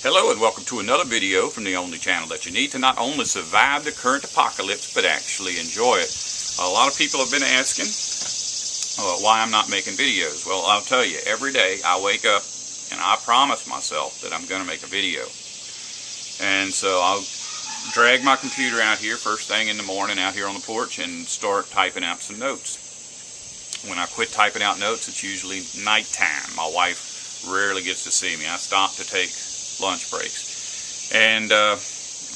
Hello and welcome to another video from the only channel that you need to not only survive the current apocalypse but actually enjoy it. A lot of people have been asking why I'm not making videos. Well, I'll tell you, every day I wake up and I promise myself that I'm going to make a video. And so I'll drag my computer out here first thing in the morning out here on the porch and start typing out some notes. When I quit typing out notes, it's usually nighttime. My wife rarely gets to see me. I stop to take lunch breaks. And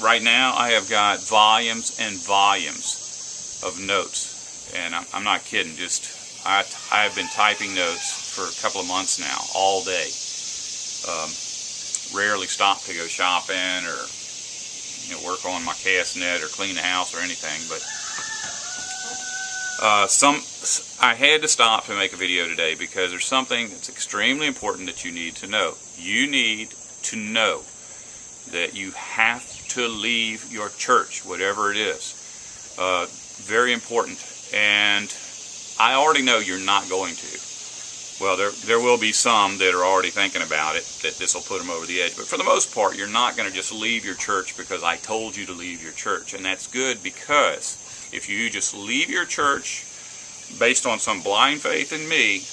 right now I have got volumes and volumes of notes. And I'm not kidding. I have been typing notes for a couple of months now, all day. Rarely stop to go shopping or work on my cast net or clean the house or anything. But I had to stop to make a video today because there's something that's extremely important that you need to know. You need to know that you have to leave your church, whatever it is. Very important. And I already know you're not going to. Well, there will be some that are already thinking about it, that this will put them over the edge. But for the most part, you're not going to just leave your church because I told you to leave your church. And that's good, because if you just leave your church based on some blind faith in me,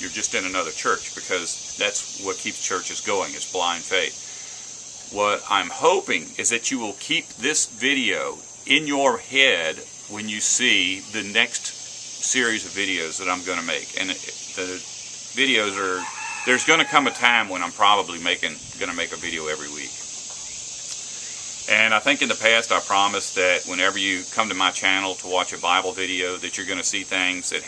you're just in another church, because that's what keeps churches going, is blind faith. What I'm hoping is that you will keep this video in your head when you see the next series of videos that I'm going to make. And the videos are, there's going to come a time when I'm probably going to make a video every week. And I think in the past I promised that whenever you come to my channel to watch a Bible video, that you're going to see things that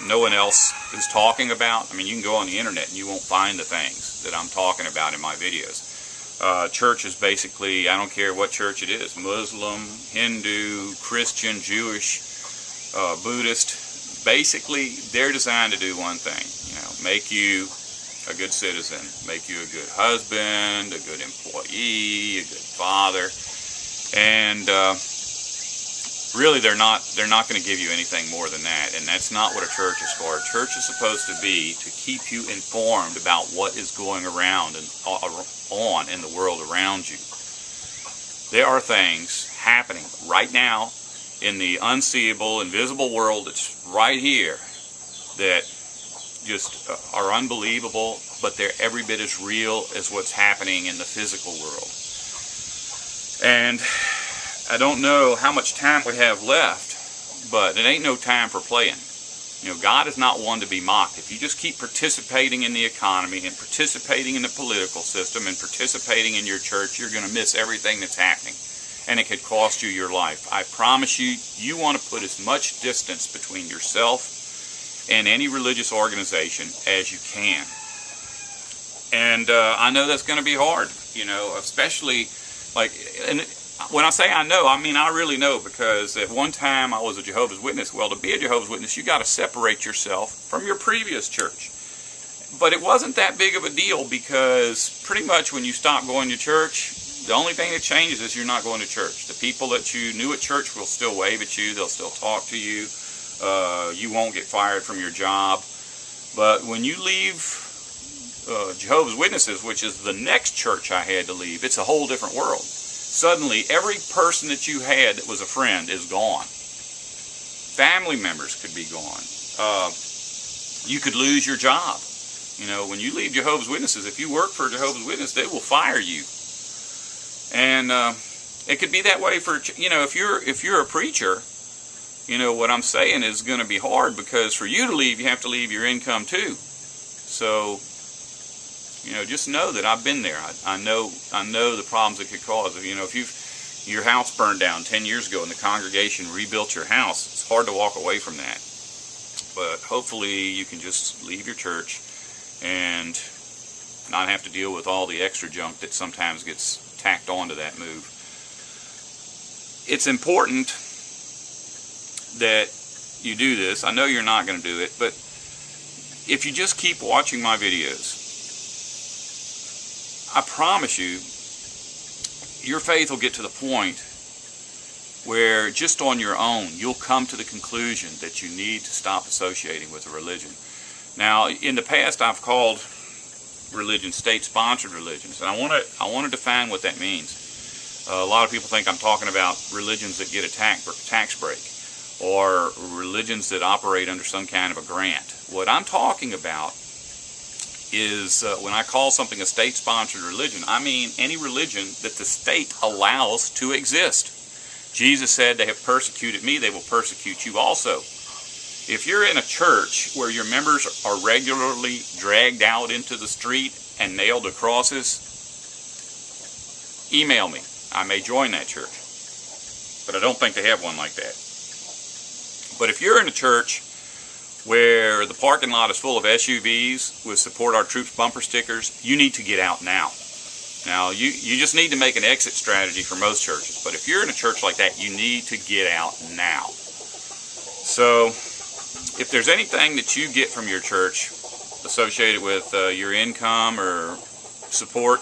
no one else is talking about. I mean, you can go on the internet and you won't find the things that I'm talking about in my videos. Church is basically, I don't care what church it is, Muslim, Hindu, Christian, Jewish, Buddhist. Basically, they're designed to do one thing, make you a good citizen, make you a good husband, a good employee, a good father, and really they're not going to give you anything more than that. And that's not what a church is for. A church is supposed to be to keep you informed about what is going around and on in the world around you. There are things happening right now in the unseeable, invisible world that's right here that just are unbelievable, but they're every bit as real as what's happening in the physical world. And I don't know how much time we have left, but it ain't no time for playing. God is not one to be mocked. If you just keep participating in the economy and participating in the political system and participating in your church, you're going to miss everything that's happening. And it could cost you your life. I promise you, you want to put as much distance between yourself and any religious organization as you can. And I know that's going to be hard, especially and when I say I know, I mean I really know, because at one time I was a Jehovah's Witness. Well, to be a Jehovah's Witness, you got to separate yourself from your previous church. But it wasn't that big of a deal, because pretty much when you stop going to church, the only thing that changes is you're not going to church. The people that you knew at church will still wave at you, they'll still talk to you. You won't get fired from your job. But when you leave Jehovah's Witnesses, which is the next church I had to leave, it's a whole different world. Suddenly, every person that you had that was a friend is gone. Family members could be gone. You could lose your job. When you leave Jehovah's Witnesses, if you work for a Jehovah's Witness, they will fire you. And it could be that way for, if you're a preacher, what I'm saying is going to be hard, because for you to leave, you have to leave your income too. So, just know that I've been there. I know the problems it could cause. If your house burned down 10 years ago and the congregation rebuilt your house, it's hard to walk away from that. But hopefully you can just leave your church and not have to deal with all the extra junk that sometimes gets tacked onto that move. It's important that you do this. I know you're not going to do it, but if you just keep watching my videos, I promise you, your faith will get to the point where just on your own, you'll come to the conclusion that you need to stop associating with a religion. Now, in the past, I've called religions, state-sponsored religions. And I want to define what that means. A lot of people think I'm talking about religions that get a tax break, or religions that operate under some kind of a grant. What I'm talking about is when I call something a state-sponsored religion, I mean any religion that the state allows to exist. Jesus said, "They have persecuted me, they will persecute you also." If you're in a church where your members are regularly dragged out into the street and nailed to crosses, email me. I may join that church. But I don't think they have one like that. But if you're in a church where the parking lot is full of SUVs with "Support Our Troops" bumper stickers, you need to get out now. Now, you just need to make an exit strategy for most churches. But if you're in a church like that, you need to get out now. So, if there's anything that you get from your church associated with your income or support,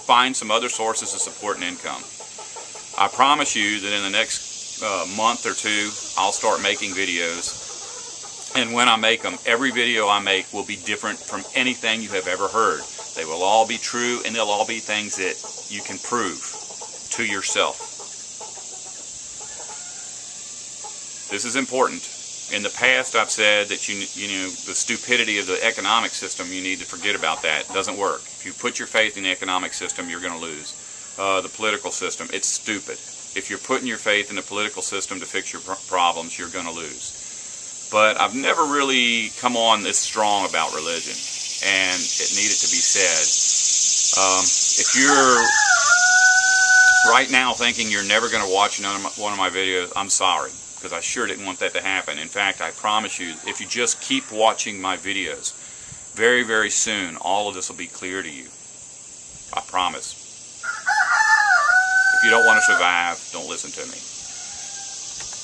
find some other sources of support and income. I promise you that in the next month or two, I'll start making videos. And when I make them, every video I make will be different from anything you have ever heard. They will all be true, and they'll all be things that you can prove to yourself. This is important. In the past, I've said that you know the stupidity of the economic system, you need to forget about that. It doesn't work. If you put your faith in the economic system, you're going to lose. The political system, it's stupid. If you're putting your faith in the political system to fix your problems, you're going to lose. But I've never really come on this strong about religion, and it needed to be said. If you're right now thinking you're never going to watch one of my videos, I'm sorry, because I sure didn't want that to happen. In fact, I promise you, if you just keep watching my videos, very, very soon, all of this will be clear to you. I promise. If you don't want to survive, don't listen to me.